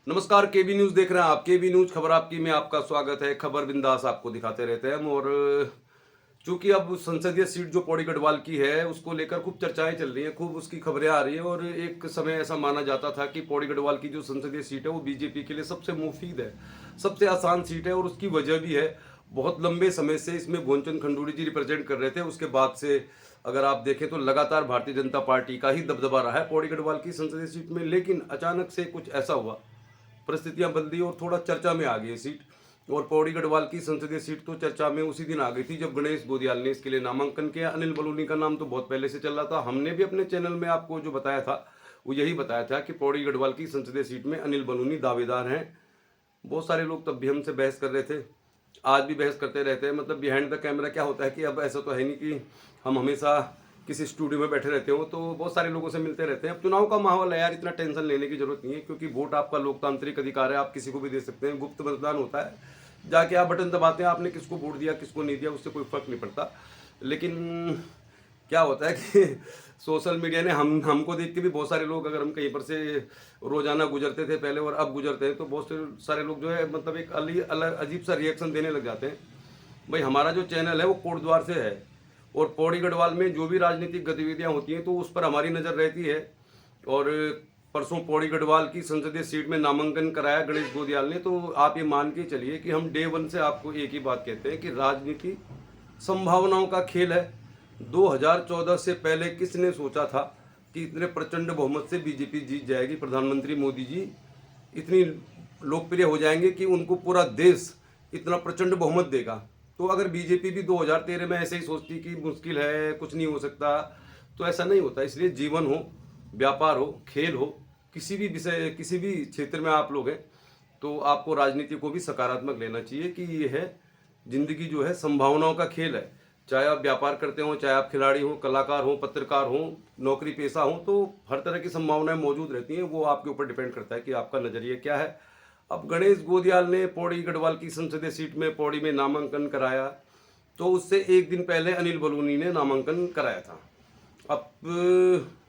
नमस्कार, केबी न्यूज़ देख रहे हैं आप। केबी न्यूज़ खबर आपकी में आपका स्वागत है। खबर बिंदास आपको दिखाते रहते हैं हम। और चूंकि अब संसदीय सीट जो पौड़ी गढ़वाल की है उसको लेकर खूब चर्चाएं चल रही हैं, खूब उसकी खबरें आ रही हैं। और एक समय ऐसा माना जाता था कि पौड़ी गढ़वाल की जो संसदीय सीट है वो बीजेपी के लिए सबसे मुफीद है, सबसे आसान सीट है। और उसकी वजह भी है, बहुत लंबे समय से इसमें भुवनचंद खंडूरी जी रिप्रेजेंट कर रहे थे। उसके बाद से अगर आप देखें तो लगातार भारतीय जनता पार्टी का ही दबदबा रहा है पौड़ी गढ़वाल की संसदीय सीट में। लेकिन अचानक से कुछ ऐसा हुआ, परिस्थितियां बदली और थोड़ा चर्चा में आ गई सीट। और पौड़ी गढ़वाल की संसदीय सीट तो चर्चा में उसी दिन आ गई थी जब गणेश गोदियाल ने इसके लिए नामांकन किया। अनिल बलूनी का नाम तो बहुत पहले से चल रहा था। हमने भी अपने चैनल में आपको जो बताया था वो यही बताया था कि पौड़ी गढ़वाल की संसदीय सीट में अनिल बलूनी दावेदार हैं। बहुत सारे लोग तब भी हमसे बहस कर रहे थे, आज भी बहस करते रहते हैं। मतलब बिहाइंड द कैमरा क्या होता है कि अब ऐसा तो है नहीं कि हम हमेशा किसी स्टूडियो में बैठे रहते हो, तो बहुत सारे लोगों से मिलते रहते हैं। अब चुनाव का माहौल है यार, इतना टेंशन लेने की जरूरत नहीं है, क्योंकि वोट आपका लोकतांत्रिक अधिकार है, आप किसी को भी दे सकते हैं। गुप्त मतदान होता है, जाके आप बटन दबाते हैं, आपने किसको वोट दिया किसको नहीं दिया उससे कोई फर्क नहीं पड़ता। लेकिन क्या होता है कि सोशल मीडिया ने हमको देख के भी बहुत सारे लोग, अगर हम कहीं पर से रोजाना गुजरते थे पहले और अब गुजरते हैं, तो बहुत सारे लोग जो है मतलब एक अलग अजीब सा रिएक्शन देने लग जाते हैं। भाई हमारा जो चैनल है वो कोटद्वार से है, और पौड़ी गढ़वाल में जो भी राजनीतिक गतिविधियां होती हैं तो उस पर हमारी नज़र रहती है। और परसों पौड़ी गढ़वाल की संसदीय सीट में नामांकन कराया गणेश गोदियाल ने, तो आप ये मान के चलिए कि हम डे वन से आपको एक ही बात कहते हैं कि राजनीति संभावनाओं का खेल है। 2014 से पहले किसने सोचा था कि इतने प्रचंड बहुमत से बीजेपी जीत जाएगी, प्रधानमंत्री मोदी जी इतनी लोकप्रिय हो जाएंगे कि उनको पूरा देश इतना प्रचंड बहुमत देगा। तो अगर बीजेपी भी 2013 में ऐसे ही सोचती कि मुश्किल है, कुछ नहीं हो सकता, तो ऐसा नहीं होता। इसलिए जीवन हो, व्यापार हो, खेल हो, किसी भी विषय किसी भी क्षेत्र में आप लोग हैं तो आपको राजनीति को भी सकारात्मक लेना चाहिए कि ये है, जिंदगी जो है संभावनाओं का खेल है। चाहे आप व्यापार करते हो, चाहे आप खिलाड़ी हो, कलाकार हो, पत्रकार हो, नौकरी पेशा हो, तो हर तरह की संभावनाएं मौजूद रहती हैं। वो आपके ऊपर डिपेंड करता है कि आपका नजरिया क्या है। अब गणेश गोदियाल ने पौड़ी गढ़वाल की संसदीय सीट में पौड़ी में नामांकन कराया, तो उससे एक दिन पहले अनिल बलूनी ने नामांकन कराया था। अब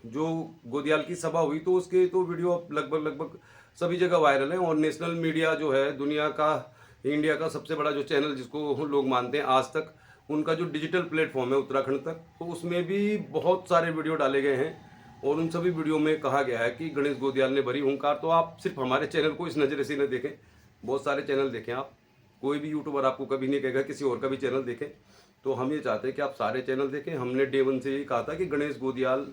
जो गोदियाल की सभा हुई तो उसके तो वीडियो अब लगभग सभी जगह वायरल है। और नेशनल मीडिया जो है, दुनिया का, इंडिया का सबसे बड़ा जो चैनल जिसको लोग मानते हैं आज तक, उनका जो डिजिटल प्लेटफॉर्म है उत्तराखंड तक, तो उसमें भी बहुत सारे वीडियो डाले गए हैं। और उन सभी वीडियो में कहा गया है कि गणेश गोदियाल ने भरी हुंकार। तो आप सिर्फ हमारे चैनल को इस नज़र से न देखें, बहुत सारे चैनल देखें। आप कोई भी यूट्यूबर आपको कभी नहीं कहेगा किसी और का भी चैनल देखें। तो हम ये चाहते हैं कि आप सारे चैनल देखें। हमने डे वन से यही कहा था कि गणेश गोदियाल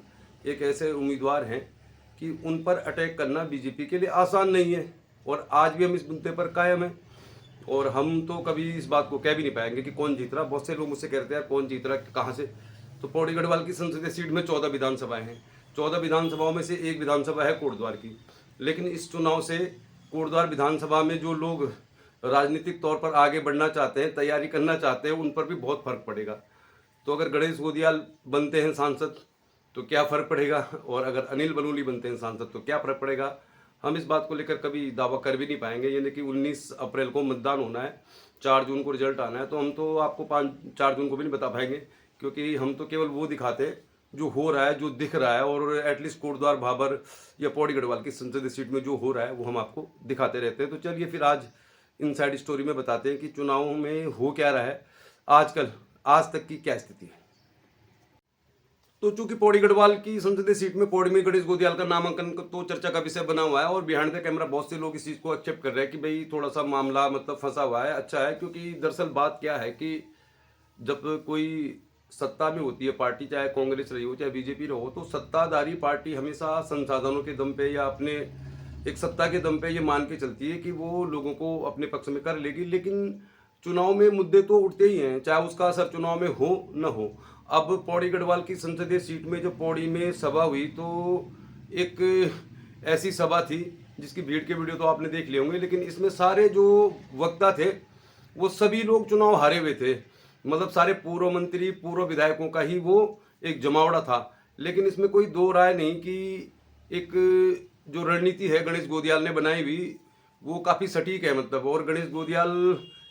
एक ऐसे उम्मीदवार हैं कि उन पर अटैक करना बीजेपी के लिए आसान नहीं है। और आज भी हम इस मुद्दे पर कायम हैं। और हम तो कभी इस बात को कह भी नहीं पाएंगे कि कौन जीत रहा। बहुत से लोग मुझसे कहते हैं यार कौन जीत रहा, कहाँ से। तो पौड़ी गढ़वाल की संसदीय सीट में 14 विधानसभाएं हैं। 14 विधानसभाओं में से एक विधानसभा है कोटद्वार की। लेकिन इस चुनाव से कोटद्वार विधानसभा में जो लोग राजनीतिक तौर पर आगे बढ़ना चाहते हैं, तैयारी करना चाहते हैं, उन पर भी बहुत फर्क पड़ेगा। तो अगर गणेश गोदियाल बनते हैं सांसद तो क्या फ़र्क पड़ेगा, और अगर अनिल बलूनी बनते हैं सांसद तो क्या फ़र्क पड़ेगा। हम इस बात को लेकर कभी दावा कर भी नहीं पाएंगे। यानी कि 19 अप्रैल को मतदान होना है, 4 जून को रिजल्ट आना है, तो हम तो आपको 4 जून को भी नहीं बता पाएंगे, क्योंकि हम तो केवल वो दिखाते हैं जो हो रहा है, जो दिख रहा है। और एटलीस्ट कोटद्वार, भाबर या पौड़ी गढ़वाल की संसदीय सीट में जो हो रहा है वो हम आपको दिखाते रहते हैं। तो चलिए फिर आज इनसाइड स्टोरी में बताते हैं कि चुनाव में हो क्या रहा है आजकल, आज तक की क्या स्थिति है। तो चूंकि पौड़ी गढ़वाल की संसदीय सीट में पौड़ी में गणेश गोदियाल का नामांकन तो चर्चा का विषय बना हुआ है। और बिहाइंड द कैमरा बहुत से लोग इस चीज़ को एक्सेप्ट कर रहे हैं कि भाई थोड़ा सा मामला मतलब फंसा हुआ है। अच्छा है, क्योंकि दरअसल बात क्या है कि जब कोई सत्ता में होती है पार्टी, चाहे कांग्रेस रही हो चाहे बीजेपी रहो, तो सत्ताधारी पार्टी हमेशा संसाधनों के दम पे या अपने एक सत्ता के दम पे ये मान के चलती है कि वो लोगों को अपने पक्ष में कर लेगी। लेकिन चुनाव में मुद्दे तो उठते ही हैं, चाहे उसका असर चुनाव में हो न हो। अब पौड़ी गढ़वाल की संसदीय सीट में जो पौड़ी में सभा हुई, तो एक ऐसी सभा थी जिसकी भीड़ के वीडियो तो आपने देख लिए होंगे। लेकिन इसमें सारे जो वक्ता थे वो सभी लोग चुनाव हारे हुए थे। मतलब सारे पूर्व मंत्री, पूर्व विधायकों का ही वो एक जमावड़ा था। लेकिन इसमें कोई दो राय नहीं कि एक जो रणनीति है गणेश गोदियाल ने बनाई हुई वो काफ़ी सटीक है। मतलब और गणेश गोदियाल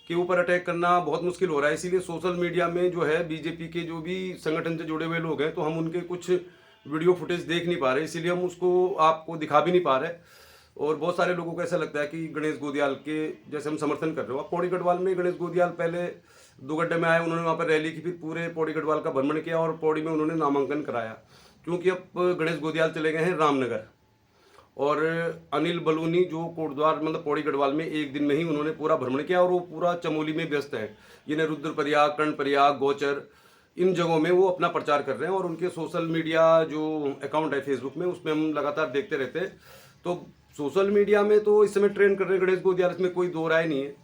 के ऊपर अटैक करना बहुत मुश्किल हो रहा है। इसीलिए सोशल मीडिया में जो है बीजेपी के जो भी संगठन से जुड़े हुए लोग हैं, तो हम उनके कुछ वीडियो फुटेज देख नहीं पा रहे, इसीलिए हम उसको आपको दिखा भी नहीं पा रहे। और बहुत सारे लोगों को ऐसा लगता है कि गणेश गोदियाल के जैसे हम समर्थन कर रहे हो। अब पौड़ी गढ़वाल में गणेश गोदियाल पहले दुगड्डे में आए, उन्होंने वहाँ पर रैली की, फिर पूरे पौड़ी गढ़वाल का भ्रमण किया और पौड़ी में उन्होंने नामांकन कराया। क्योंकि अब गणेश गोदियाल चले गए हैं रामनगर, और अनिल बलूनी जो कोटद्वार मतलब पौड़ी गढ़वाल में एक दिन में ही उन्होंने पूरा भ्रमण किया, और वो पूरा चमोली में व्यस्त है। ये रुद्रप्रयाग, कर्णप्रयाग, गोचर, इन जगहों में वो अपना प्रचार कर रहे हैं। और उनके सोशल मीडिया जो अकाउंट है फेसबुक में, उसमें हम लगातार देखते रहते हैं। तो सोशल मीडिया में तो इस समय ट्रेंड कर रहे हैं गणेश गोदियाल, इसमें कोई दो राय नहीं है।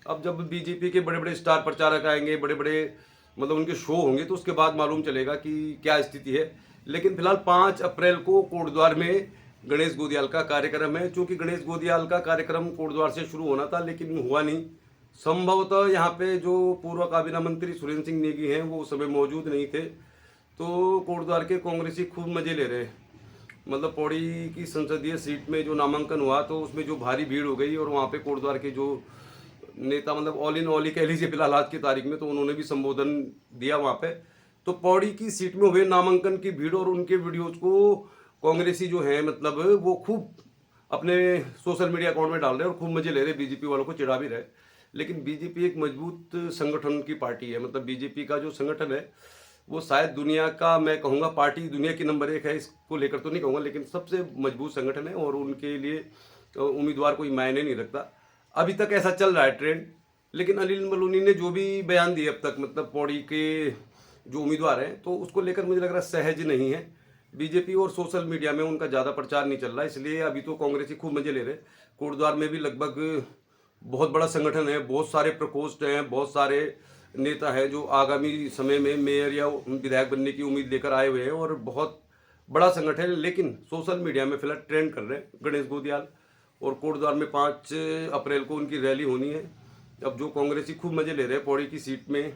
अब जब बीजेपी के बड़े बड़े स्टार प्रचारक आएंगे, बड़े बड़े मतलब उनके शो होंगे, तो उसके बाद मालूम चलेगा कि क्या स्थिति है। लेकिन फिलहाल 5 अप्रैल को कोटद्वार में गणेश गोदियाल का कार्यक्रम है। चूंकि गणेश गोदियाल का कार्यक्रम कोटद्वार से शुरू होना था, लेकिन हुआ नहीं। संभवतः यहाँ पे जो पूर्व काबीना मंत्री सुरेंद्र सिंह नेगी हैं, वो उस समय मौजूद नहीं थे। तो कोटद्वार के कांग्रेसी खूब मजे ले रहे हैं। मतलब पौड़ी की संसदीय सीट में जो नामांकन हुआ, तो उसमें जो भारी भीड़ हो गई, और वहाँ पे कोटद्वार के जो नेता मतलब ऑल इन ऑल ही कह लीजिए फिलहाल आज की तारीख में, तो उन्होंने भी संबोधन दिया वहाँ पे। तो पौड़ी की सीट में हुए नामांकन की भीड़ और उनके वीडियोज को कांग्रेसी जो है मतलब वो खूब अपने सोशल मीडिया अकाउंट में डाल रहे हैं और खूब मजे ले रहे हैं, बीजेपी वालों को चिढ़ा भी रहे। लेकिन बीजेपी एक मजबूत संगठन की पार्टी है। मतलब बीजेपी का जो संगठन है वो शायद दुनिया का, मैं कहूँगा पार्टी दुनिया की नंबर 1 है, इसको लेकर तो नहीं कहूँगा, लेकिन सबसे मजबूत संगठन है। और उनके लिए उम्मीदवार कोई मायने नहीं रखता। अभी तक ऐसा चल रहा है ट्रेंड। लेकिन अनिल बलूनी ने जो भी बयान दिए अब तक, मतलब पौड़ी के जो उम्मीदवार हैं, तो उसको लेकर मुझे लग रहा है सहज नहीं है। बीजेपी और सोशल मीडिया में उनका ज़्यादा प्रचार नहीं चल रहा है, इसलिए अभी तो कांग्रेसी खूब मजे ले रहे। कोटद्वार में भी लगभग बहुत बड़ा संगठन है, बहुत सारे प्रकोष्ठ हैं, बहुत सारे नेता हैं जो आगामी समय में मेयर या विधायक बनने की उम्मीद लेकर आए हुए हैं, और बहुत बड़ा संगठन है। लेकिन सोशल मीडिया में फिलहाल ट्रेंड कर रहे हैं गणेश गोदियाल। और कोटद्वार में 5 अप्रैल को उनकी रैली होनी है। अब जो कांग्रेसी खूब मजे ले रहे हैं पौड़ी की सीट में,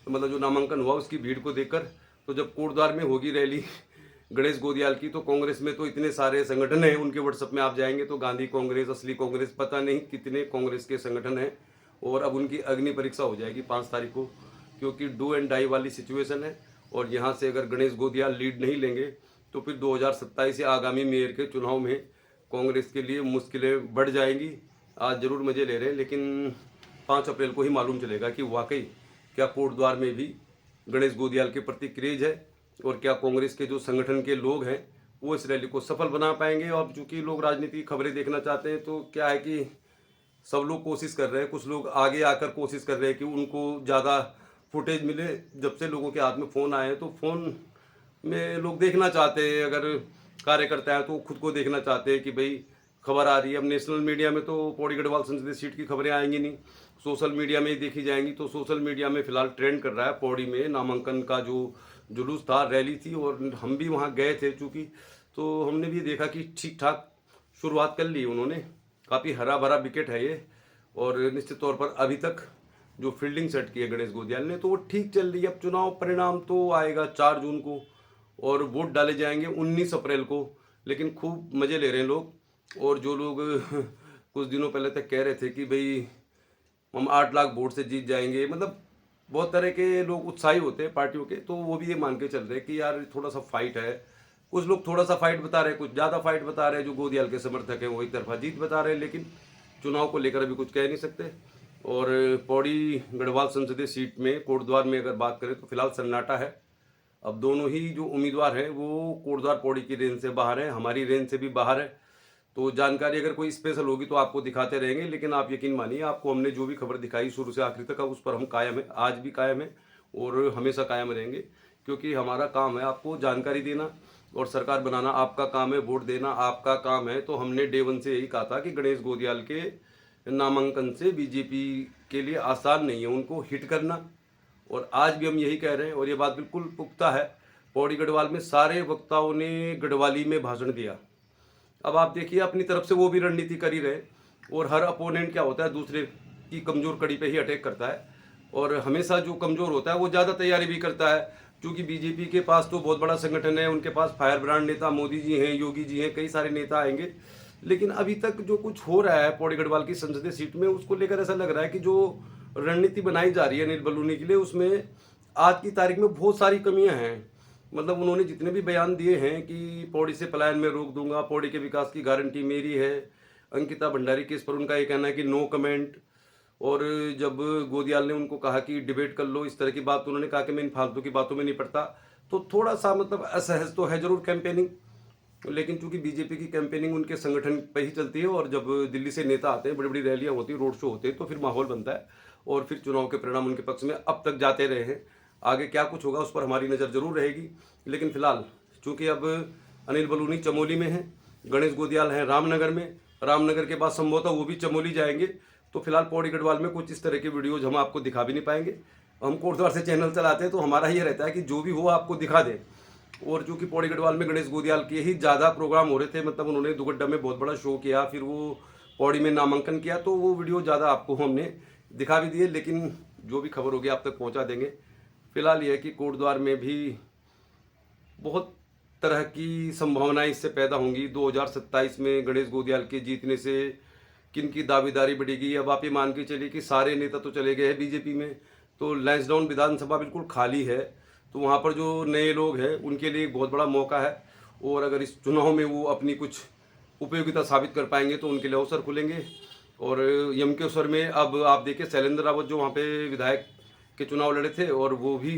मतलब जो नामांकन हुआ उसकी भीड़ को देखकर, तो जब कोटद्वार में होगी रैली गणेश गोदियाल की, तो कांग्रेस में तो इतने सारे संगठन हैं, उनके व्हाट्सएप में आप जाएंगे तो गांधी कांग्रेस, असली कांग्रेस, पता नहीं कितने कांग्रेस के संगठन हैं। और अब उनकी अग्नि परीक्षा हो जाएगी 5 तारीख को, क्योंकि डू एंड डाई वाली सिचुएशन है। और यहाँ से अगर गणेश गोदियाल लीड नहीं लेंगे, तो फिर 2027 या आगामी मेयर के चुनाव में कांग्रेस के लिए मुश्किलें बढ़ जाएंगी। आज जरूर मजे ले रहे हैं, लेकिन 5 अप्रैल को ही मालूम चलेगा कि वाकई क्या कोटद्वार में भी गणेश गोदियाल के प्रति क्रेज है, और क्या कांग्रेस के जो संगठन के लोग हैं वो इस रैली को सफल बना पाएंगे। और चूंकि लोग राजनीति खबरें देखना चाहते हैं, तो क्या है कि सब लोग कोशिश कर रहे हैं, कुछ लोग आगे आकर कोशिश कर रहे हैं कि उनको ज़्यादा फुटेज मिले। जब से लोगों के हाथ में फ़ोन आए हैं, तो फ़ोन में लोग देखना चाहते हैं, अगर कार्यकर्ता है तो खुद को देखना चाहते हैं कि भाई खबर आ रही है। अब नेशनल मीडिया में तो पौड़ी गढ़वाल संसदीय सीट की खबरें आएंगी नहीं, सोशल मीडिया में ही देखी जाएंगी। तो सोशल मीडिया में फिलहाल ट्रेंड कर रहा है पौड़ी में नामांकन का जो जुलूस था, रैली थी, और हम भी वहाँ गए थे चूँकि, तो हमने भी देखा कि ठीक ठाक शुरुआत कर ली उन्होंने। काफ़ी हरा भरा विकेट है ये, और निश्चित तौर पर अभी तक जो फील्डिंग सेट की है गणेश गोदियाल ने, तो वो ठीक चल रही है। अब चुनाव परिणाम तो आएगा 4 जून को, और वोट डाले जाएंगे 19 अप्रैल को। लेकिन खूब मज़े ले रहे हैं लोग। और जो लोग कुछ दिनों पहले तक कह रहे थे कि भाई हम 8 लाख वोट से जीत जाएंगे, मतलब बहुत तरह के लोग उत्साही होते हैं पार्टियों के, तो वो भी ये मान के चल रहे हैं कि यार थोड़ा सा फाइट है। कुछ लोग थोड़ा सा फाइट बता रहे हैं, कुछ ज़्यादा फाइट बता रहे हैं। जो गोदियाल के समर्थक हैं वो एक तरफा जीत बता रहे हैं, लेकिन चुनाव को लेकर अभी कुछ कह नहीं सकते। और पौड़ी गढ़वाल संसदीय सीट में कोटद्वार में अगर बात करें तो फिलहाल सन्नाटा है। अब दोनों ही जो उम्मीदवार हैं वो कोटद्वार पौड़ी की रेंज से बाहर है, हमारी रेंज से भी बाहर है। तो जानकारी अगर कोई स्पेशल होगी तो आपको दिखाते रहेंगे, लेकिन आप यकीन मानिए आपको हमने जो भी खबर दिखाई शुरू से आखिरी तक, उस पर हम कायम है, आज भी कायम है और हमेशा कायम रहेंगे। क्योंकि हमारा काम है आपको जानकारी देना, और सरकार बनाना आपका काम है, वोट देना आपका काम है। तो हमने डे 1 से यही कहा था कि गणेश गोदियाल के नामांकन से बीजेपी के लिए आसान नहीं है उनको हिट करना, और आज भी हम यही कह रहे हैं। और ये बात बिल्कुल पुख्ता है। पौड़ी गढ़वाल में सारे वक्ताओं ने गढ़वाली में भाषण दिया। अब आप देखिए अपनी तरफ से वो भी रणनीति कर ही रहे, और हर अपोनेंट क्या होता है दूसरे की कमज़ोर कड़ी पे ही अटैक करता है, और हमेशा जो कमज़ोर होता है वो ज़्यादा तैयारी भी करता है। क्योंकि बीजेपी के पास तो बहुत बड़ा संगठन है, उनके पास फायर ब्रांड नेता मोदी जी हैं, योगी जी हैं, कई सारे नेता आएंगे। लेकिन अभी तक जो कुछ हो रहा है पौड़ी गढ़वाल की संसदीय सीट में, उसको लेकर ऐसा लग रहा है कि जो रणनीति बनाई जा रही है अनिल बलूनी के लिए, उसमें आज की तारीख में बहुत सारी कमियां हैं। मतलब उन्होंने जितने भी बयान दिए हैं कि पौड़ी से पलायन में रोक दूंगा, पौड़ी के विकास की गारंटी मेरी है, अंकिता भंडारी केस पर उनका ये कहना है कि नो कमेंट। और जब गोदियाल ने उनको कहा कि डिबेट कर लो इस तरह की बात, तो उन्होंने कहा कि मैं इन फालतू की बातों में नहीं पड़ता। तो थोड़ा सा मतलब असहज तो है जरूर कैंपेनिंग, लेकिन चूंकि बीजेपी की कैंपेनिंग उनके संगठन पर ही चलती है और जब दिल्ली से नेता आते हैं, बड़ी बड़ी रैलियां होती हैं, रोड शो होते हैं, तो फिर माहौल बनता है और फिर चुनाव के परिणाम उनके पक्ष में अब तक जाते रहे हैं। आगे क्या कुछ होगा उस पर हमारी नज़र जरूर रहेगी। लेकिन फिलहाल चूंकि अब अनिल बलूनी चमोली में हैं, गणेश गोदियाल हैं रामनगर में, रामनगर के बाद संभवतः वो भी चमोली जाएंगे, तो फिलहाल पौड़ी गढ़वाल में कुछ इस तरह के वीडियोज हम आपको दिखा भी नहीं पाएंगे। हम कोटद्वार से चैनल चलाते हैं तो हमारा ये रहता है कि जो भी हो आपको दिखा दें। और चूंकि पौड़ी गढ़वाल में गणेश गोदियाल के ही ज़्यादा प्रोग्राम हो रहे थे, मतलब उन्होंने दुगड्डा में बहुत बड़ा शो किया, फिर वो पौड़ी में नामांकन किया, तो वो वीडियो ज़्यादा आपको हमने दिखा भी दिए। लेकिन जो भी खबर होगी आप तक पहुंचा देंगे। फिलहाल ये है कि कोटद्वार में भी बहुत तरह की संभावनाएं इससे पैदा होंगी। 2027 में गणेश गोदियाल के जीतने से किन की दावेदारी बढ़ेगी। अब आप ये मान के चलिए कि सारे नेता तो चले गए हैं बीजेपी में, तो लैंसडाउन विधानसभा बिल्कुल खाली है, तो वहाँ पर जो नए लोग हैं उनके लिए एक बहुत बड़ा मौका है। और अगर इस चुनाव में वो अपनी कुछ उपयोगिता साबित कर पाएंगे तो उनके लिए अवसर खुलेंगे। और यमकेश्वर में अब आप देखिए शैलेंद्र रावत जो वहाँ पे विधायक के चुनाव लड़े थे और वो भी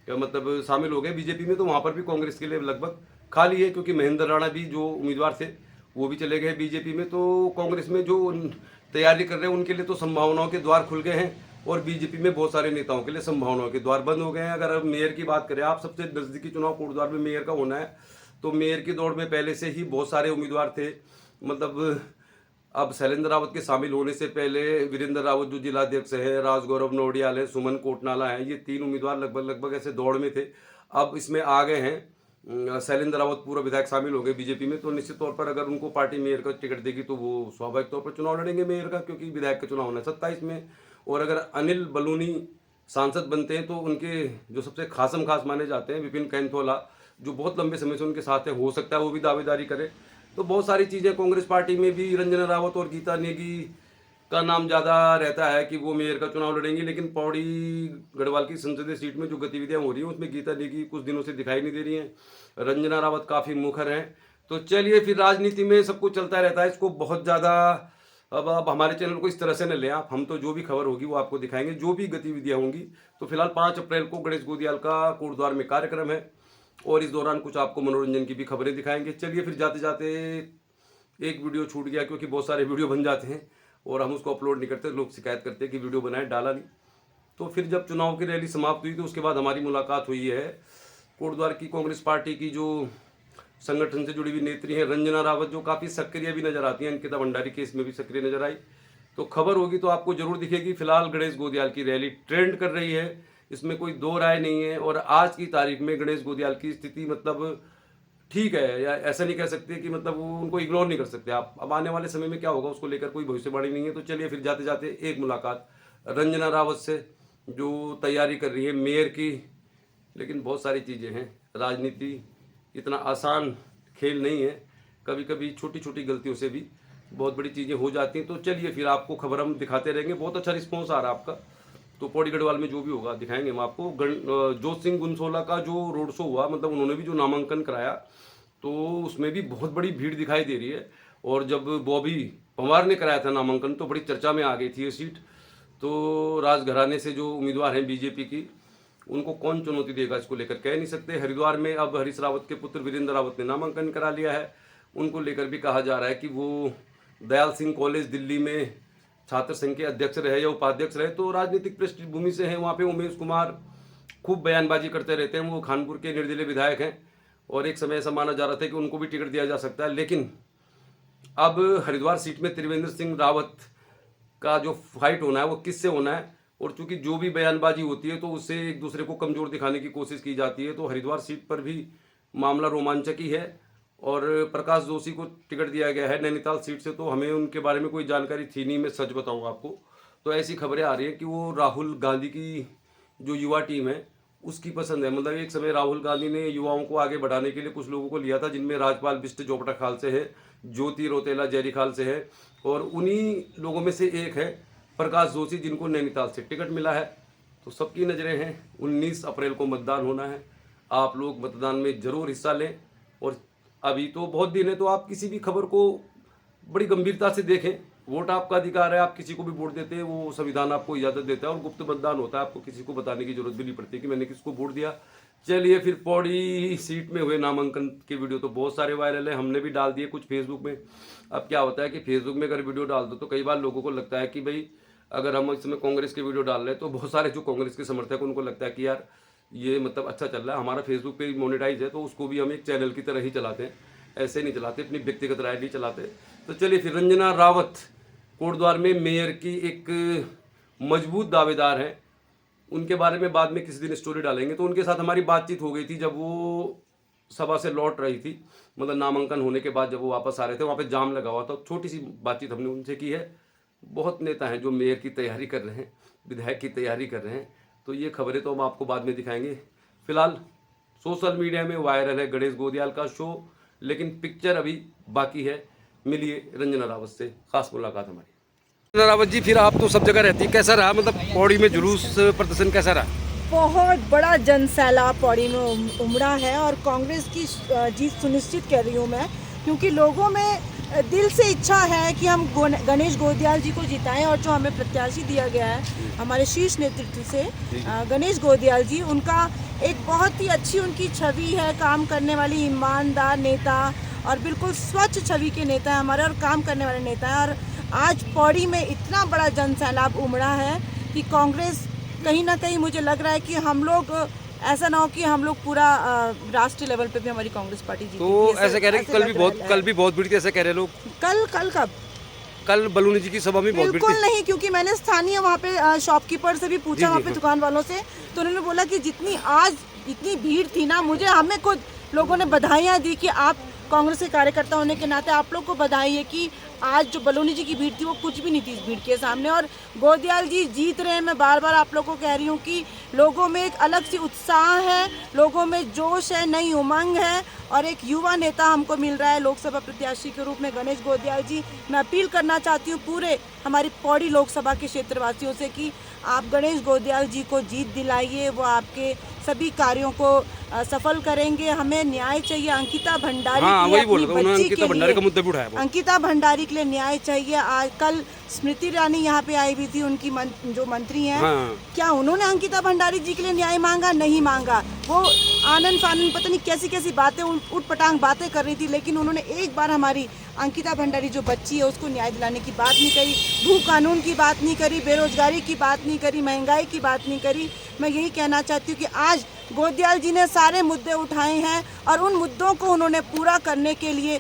मतलब शामिल हो गए बीजेपी में, तो वहाँ पर भी कांग्रेस के लिए लगभग खाली है, क्योंकि महेंद्र राणा भी जो उम्मीदवार थे वो भी चले गए बीजेपी में। तो कांग्रेस में जो तैयारी कर रहे हैं उनके लिए तो संभावनाओं के द्वार खुल गए हैं और बीजेपी में बहुत सारे नेताओं के लिए संभावनाओं के द्वार बंद हो गए हैं। अगर अब मेयर की बात करें, आप सबसे नज़दीकी चुनाव कोटद्वार में मेयर का होना है, तो मेयर की दौड़ में पहले से ही बहुत सारे उम्मीदवार थे। मतलब अब शैलेंद्र रावत के शामिल होने से पहले वीरेंद्र रावत जो जिलाध्यक्ष है, राजगौरव नौडियाल है, सुमन कोटनाला है, ये 3 उम्मीदवार लगभग ऐसे दौड़ में थे। अब इसमें आ गए हैं शैलेंद्र रावत, पूर्व विधायक शामिल हो गए बीजेपी में, तो निश्चित तौर पर अगर उनको पार्टी मेयर का टिकट देगी तो वो स्वाभाविक तौर पर चुनाव लड़ेंगे मेयर का, क्योंकि विधायक का चुनाव होना है 27 में। और अगर अनिल बलूनी सांसद बनते हैं तो उनके जो सबसे खासम खास माने जाते हैं विपिन कैंथोला, जो बहुत लंबे समय से उनके साथ है, हो सकता है वो भी दावेदारी करे। तो बहुत सारी चीज़ें कांग्रेस पार्टी में भी रंजना रावत और गीता नेगी का नाम ज़्यादा रहता है कि वो मेयर का चुनाव लड़ेंगी। लेकिन पौड़ी गढ़वाल की संसदीय सीट में जो गतिविधियां हो रही हैं उसमें गीता नेगी कुछ दिनों से दिखाई नहीं दे रही हैं, रंजना रावत काफ़ी मुखर हैं। तो चलिए, फिर राजनीति में सब कुछ चलता रहता है, इसको बहुत ज़्यादा अब हमारे चैनल को इस तरह से न लें आप, हम तो जो भी खबर होगी वो आपको दिखाएंगे, जो भी गतिविधियाँ होंगी। तो फिलहाल 5 अप्रैल को गणेश गोदियाल का कोटद्वार में कार्यक्रम है और इस दौरान कुछ आपको मनोरंजन की भी खबरें दिखाएंगे। चलिए, फिर जाते जाते एक वीडियो छूट गया, क्योंकि बहुत सारे वीडियो बन जाते हैं और हम उसको अपलोड नहीं करते, लोग शिकायत करते हैं कि वीडियो बनाए डाला नहीं। तो फिर जब चुनाव की रैली समाप्त हुई तो उसके बाद हमारी मुलाकात हुई है कोटद्वार की कांग्रेस पार्टी की जो संगठन से जुड़ी हुई नेत्री हैं रंजना रावत, जो काफ़ी सक्रिय भी नजर आती हैं, अंकिता भंडारी केस में भी सक्रिय नजर आई। तो खबर होगी तो आपको जरूर दिखेगी। फिलहाल गणेश गोदियाल की रैली ट्रेंड कर रही है, इसमें कोई दो राय नहीं है। और आज की तारीख में गणेश गोदियाल की स्थिति मतलब ठीक है, या ऐसा नहीं कह सकते कि मतलब वो उनको इग्नोर नहीं कर सकते आप। अब आने वाले समय में क्या होगा उसको लेकर कोई भविष्यवाणी नहीं है। तो चलिए, फिर जाते जाते एक मुलाकात रंजना रावत से, जो तैयारी कर रही है मेयर की। लेकिन बहुत सारी चीज़ें हैं, राजनीति इतना आसान खेल नहीं है, कभी कभी छोटी छोटी गलतियों से भी बहुत बड़ी चीज़ें हो जाती हैं। तो चलिए, फिर आपको खबर हम दिखाते रहेंगे। बहुत अच्छा रिस्पॉन्स आ रहा है आपका, तो पौड़ी गढ़वाल में जो भी होगा दिखाएंगे हम आपको। जोत सिंह गुनसोला का जो रोड शो हुआ, मतलब उन्होंने भी जो नामांकन कराया, तो उसमें भी बहुत बड़ी भीड़ दिखाई दे रही है। और जब बॉबी पंवार ने कराया था नामांकन तो बड़ी चर्चा में आ गई थी ये सीट। तो राजघराने से जो उम्मीदवार हैं बीजेपी की, उनको कौन चुनौती देगा इसको लेकर कह नहीं सकते। हरिद्वार में अब हरीश रावत के पुत्र वीरेंद्र रावत ने नामांकन करा लिया है, उनको लेकर भी कहा जा रहा है कि वो दयाल सिंह कॉलेज दिल्ली में छात्र संघ के अध्यक्ष रहे या उपाध्यक्ष रहे, तो राजनीतिक पृष्ठभूमि से हैं। वहाँ पे उमेश कुमार खूब बयानबाजी करते रहते हैं, वो खानपुर के निर्दलीय विधायक हैं और एक समय ऐसा माना जा रहा था कि उनको भी टिकट दिया जा सकता है। लेकिन अब हरिद्वार सीट में त्रिवेंद्र सिंह रावत का जो फाइट होना है वो किससे होना है, और चूंकि जो भी बयानबाजी होती है तो उससे एक दूसरे को कमजोर दिखाने की कोशिश की जाती है। तो हरिद्वार सीट पर भी मामला रोमांचक ही है और प्रकाश जोशी को टिकट दिया गया है नैनीताल सीट से। तो हमें उनके बारे में कोई जानकारी थी नहीं, मैं सच बताऊँ आपको। तो ऐसी खबरें आ रही हैं कि वो राहुल गांधी की जो युवा टीम है उसकी पसंद है। मतलब एक समय राहुल गांधी ने युवाओं को आगे बढ़ाने के लिए कुछ लोगों को लिया था, जिनमें राजपाल बिष्ट जोपटा खाल से है, ज्योति रोतेला जैरी खाल से है, और उन्हीं लोगों में से एक है प्रकाश जोशी, जिनको नैनीताल से टिकट मिला है। तो सबकी नज़रें हैं, 19 अप्रैल को मतदान होना है, आप लोग मतदान में ज़रूर हिस्सा लें। और अभी तो बहुत दिन है, तो आप किसी भी खबर को बड़ी गंभीरता से देखें। वोट आपका अधिकार है, आप किसी को भी वोट देते हैं, वो संविधान आपको इजाज़त देता है और गुप्त मतदान होता है, आपको किसी को बताने की जरूरत भी नहीं पड़ती कि मैंने किसको वोट दिया। चलिए फिर पौड़ी सीट में हुए नामांकन के वीडियो तो बहुत सारे वायरल है, हमने भी डाल दिए कुछ फेसबुक में। अब क्या होता है कि फेसबुक में अगर वीडियो डाल दो तो कई बार लोगों को लगता है कि भाई अगर हम इसमें कांग्रेस के वीडियो डाल रहे हैं तो बहुत सारे जो कांग्रेस के समर्थक हैं उनको लगता है कि यार ये मतलब अच्छा चल रहा है, हमारा फेसबुक पे मोनेटाइज है तो उसको भी हम एक चैनल की तरह ही चलाते हैं, ऐसे नहीं चलाते, अपनी व्यक्तिगत राय नहीं चलाते। तो चलिए फिर रंजना रावत कोटद्वार में मेयर की एक मजबूत दावेदार हैं, उनके बारे में बाद में किसी दिन स्टोरी डालेंगे। तो उनके साथ हमारी बातचीत हो गई थी जब वो सभा से लौट रही थी, मतलब नामांकन होने के बाद जब वो वापस आ रहे थे, वहाँ पे जाम लगा हुआ था, छोटी सी बातचीत हमने उनसे की है। बहुत नेता हैं जो मेयर की तैयारी कर रहे हैं, विधायक की तैयारी कर रहे हैं, तो ये खबरें तो हम आपको बाद में दिखाएंगे। फिलहाल सोशल मीडिया में वायरल है गणेश गोदियाल का शो, लेकिन पिक्चर अभी बाकी है। मिलिए रंजना रावत से, खास मुलाकात हमारी। रंजना रावत जी, फिर आप तो सब जगह रहती है, कैसा रहा मतलब पौड़ी में जुलूस प्रदर्शन कैसा रहा? बहुत बड़ा जनसैलाब पौड़ी में उमड़ा है और कांग्रेस की जीत सुनिश्चित कर रही हूँ मैं, क्योंकि लोगों में दिल से इच्छा है कि हम गणेश गोदियाल जी को जिताएं और जो हमें प्रत्याशी दिया गया है हमारे शीर्ष नेतृत्व से गणेश गोदियाल जी, उनका एक बहुत ही अच्छी उनकी छवि है, काम करने वाली ईमानदार नेता और बिल्कुल स्वच्छ छवि के नेता है हमारे और काम करने वाले नेता है। और आज पौड़ी में इतना बड़ा जनसैलाब उमड़ा है कि कांग्रेस कहीं ना कहीं मुझे लग रहा है कि हम लोग ऐसा ना हो कि हम लोग पूरा राष्ट्रीय लेवल पे भी हमारी कांग्रेस पार्टी जीती। तो ऐसे कह रहे हैं कि कल भी बहुत भीड़ थी, ऐसे कह रहे लोग। कल कब? कल बलूनी जी की सभा में बहुत भीड़ थी। बिल्कुल नहीं, क्योंकि मैंने स्थानीय वहाँ पे शॉपकीपर से भी पूछा, वहाँ पे दुकान वालों से, तो उन्होंने बोला कि जितनी आज इतनी भीड़ थी ना, हमें खुद लोगों ने बधाइयाँ दी कि आप कांग्रेस के कार्यकर्ता होने के नाते आप लोग को बधाई है कि आज जो बलूनी जी की भीड़ थी वो कुछ भी नहीं थी इस भीड़ के सामने। और गोदियाल जी जीत रहे हैं। मैं बार बार आप लोगों को कह रही हूँ कि लोगों में एक अलग सी उत्साह है, लोगों में जोश है, नई उमंग है और एक युवा नेता हमको मिल रहा है लोकसभा प्रत्याशी के रूप में गणेश गोदियाल जी। मैं अपील करना चाहती हूँ पूरे हमारी पौड़ी लोकसभा के क्षेत्रवासियों से कि आप गणेश गोदियाल जी को जीत दिलाइए, वो आपके सभी कार्यों को सफल करेंगे। हमें न्याय चाहिए अंकिता भंडारी के लिए, अपनी बच्ची के लिए, अंकिता भंडारी के लिए न्याय चाहिए। आज कल स्मृति ईरानी यहाँ पे आई हुई थी, उनकी जो मंत्री हैं, क्या उन्होंने अंकिता भंडारी जी के लिए न्याय मांगा? नहीं मांगा। वो आनंद फानंद पता नहीं कैसी कैसी बातें, उठपटांग बातें कर रही थी, लेकिन उन्होंने एक बार हमारी अंकिता भंडारी जो बच्ची है उसको न्याय दिलाने की बात नहीं करी, भू कानून की बात नहीं करी, बेरोजगारी की बात नहीं करी, महंगाई की बात नहीं करी। मैं यही कहना चाहती हूँ कि आज गोदियाल जी ने सारे मुद्दे उठाए हैं और उन मुद्दों को उन्होंने पूरा करने के लिए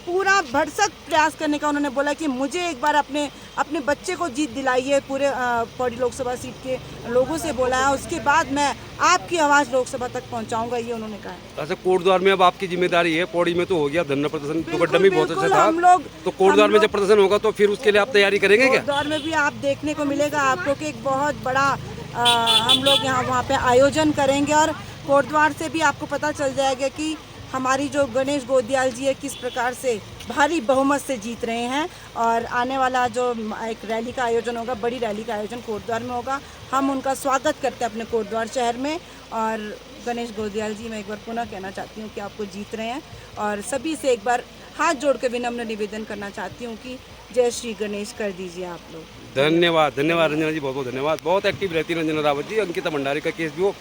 पूरा भरसक प्रयास करने का उन्होंने बोला कि मुझे एक बार अपने बच्चे को जीत दिलाइए। पूरे पौड़ी लोकसभा सीट के लोगों से बोला है, उसके बाद मैं आपकी आवाज़ लोकसभा तक पहुंचाऊंगा, ये उन्होंने कहा है। अच्छा, कोटद्वार में अब आपकी जिम्मेदारी है, पौड़ी में तो हो गया धरना प्रदर्शन, दुपट्टा भी बहुत अच्छा था, हम लोग तो कोटद्वार में जब प्रदर्शन होगा तो फिर उसके लिए आप तैयारी करेंगे क्या? कोटद्वार में भी आप देखने को मिलेगा आपको कि एक बहुत बड़ा हम लोग वहाँ पे आयोजन करेंगे और कोटद्वार से भी आपको पता चल जाएगा कि हमारी जो गणेश गोदियाल जी है किस प्रकार से भारी बहुमत से जीत रहे हैं। और आने वाला जो एक रैली का आयोजन होगा, बड़ी रैली का आयोजन कोटद्वार में होगा, हम उनका स्वागत करते हैं अपने कोटद्वार शहर में। और गणेश गोदियाल जी, मैं एक बार पुनः कहना चाहती हूँ कि आपको जीत रहे हैं और सभी से एक बार हाथ जोड़ के विनम्र निवेदन करना चाहती हूँ कि जय श्री गणेश कर दीजिए आप लोग। धन्यवाद रंजना जी, बहुत बहुत धन्यवाद। बहुत एक्टिव रहती है रंजना रावत जी। अंकिता भंडारी का केस भी हो,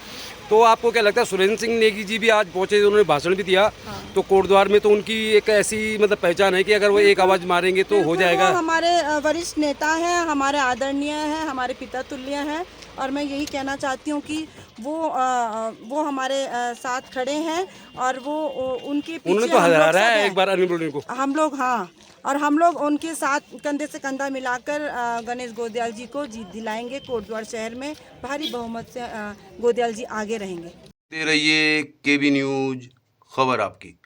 तो आपको क्या लगता है सुरेंद्र सिंह नेगी जी भी आज पहुंचे, उन्होंने भाषण भी दिया। तो कोटद्वार में तो उनकी एक ऐसी मतलब पहचान है कि अगर वो एक आवाज़ मारेंगे तो हो जाएगा। हमारे वरिष्ठ नेता हैं, हमारे आदरणीय हैं, हमारे पिता तुल्य हैं और मैं यही कहना चाहती हूँ कि वो हमारे साथ खड़े हैं और वो उनके पीछे उन्होंने तो हरा है एक बार अनिल बलूनी को हम लोग। हाँ, और हम लोग उनके साथ कंधे से कंधा मिलाकर गणेश गोदियाल जी को जीत दिलाएंगे। कोटद्वार शहर में भारी बहुमत से गोदियाल जी आगे रहेंगे। दे रहिए केबी न्यूज, खबर आपकी।